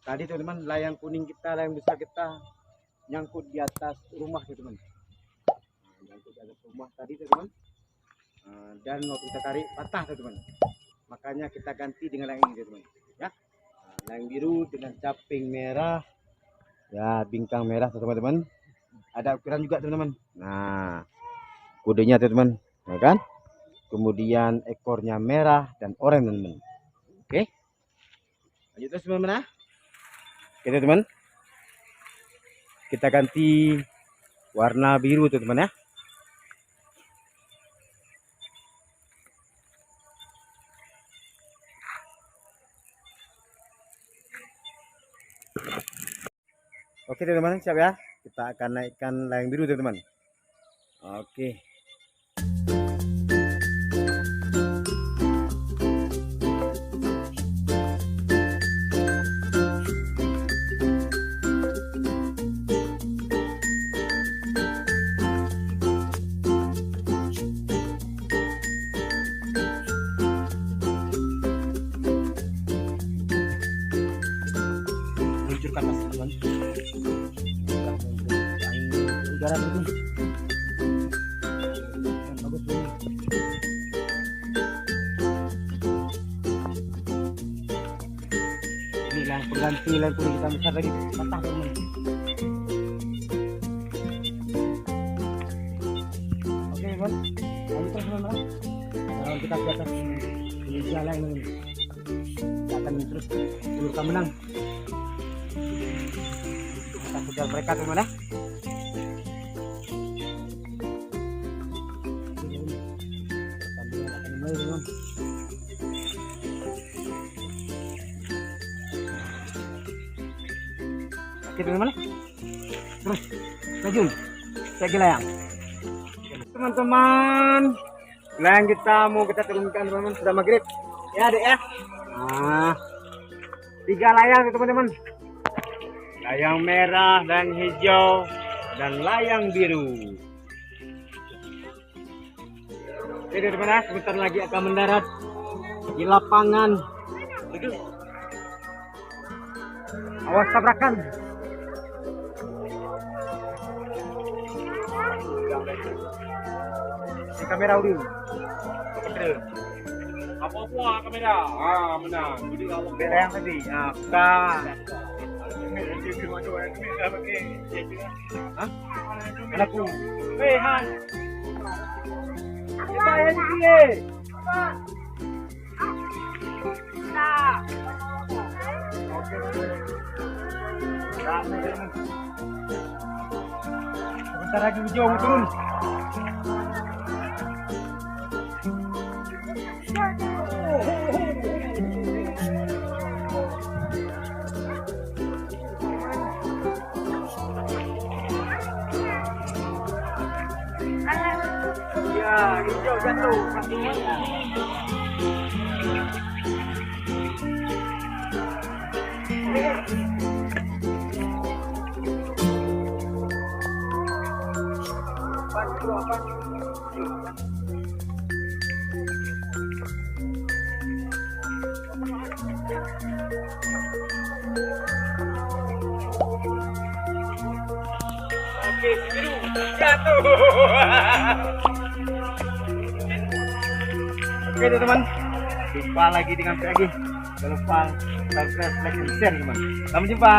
Tadi teman-teman, layang kuning kita, layang besar kita nyangkut di atas rumah teman-teman. Nyangkut di atas rumah tadi teman-teman. Dan waktu kita tarik patah teman-teman. Makanya kita ganti dengan layang ini teman-teman. Ya, layang biru dengan caping merah. Ya, bingkang merah teman-teman. Ada ukuran juga teman-teman. Nah, kodenya teman-teman, ya kan? Kemudian ekornya merah dan oranye teman-teman. Oke, lanjut terus teman-teman. Oke teman-teman, kita ganti warna biru teman-teman ya. Oke teman-teman, siap ya. Kita akan naikkan layang biru teman-teman. Oke. Luncur ke atas teman-teman. Udara teman-teman. Bagus ini. Ini layang pengganti layang kuning kita besar lagi patah teman-teman. Oke teman, lanjut terus teman-teman. Kalau kita ke atas ini jalan ini, kita akan terus ulurkan benang. Kita kejar mereka teman-teman ya. Oke teman-teman, terus maju lagi layang teman-teman. Layang kita mau kita turunkan teman-teman, sudah maghrib ya adek ya. Nah, 3 layang teman-teman, layang merah, layang hijau, dan layang biru. Oke teman-teman, sebentar lagi akan mendarat di lapangan. Awas tabrakan. Ini kamera udah. Apa kamera? Menang. Jadi kalau Beda yang tadi. Apa? Hah? Anakku. Han. Kita yang ini. Nah. Oke. Sebentar lagi hijau mau turun. Ya, hijau jatuh. Oke, biru jatuh. Oke teman-teman, jumpa lagi dengan saya lagi. Jangan lupa subscribe, like, dan share teman. Sampai jumpa.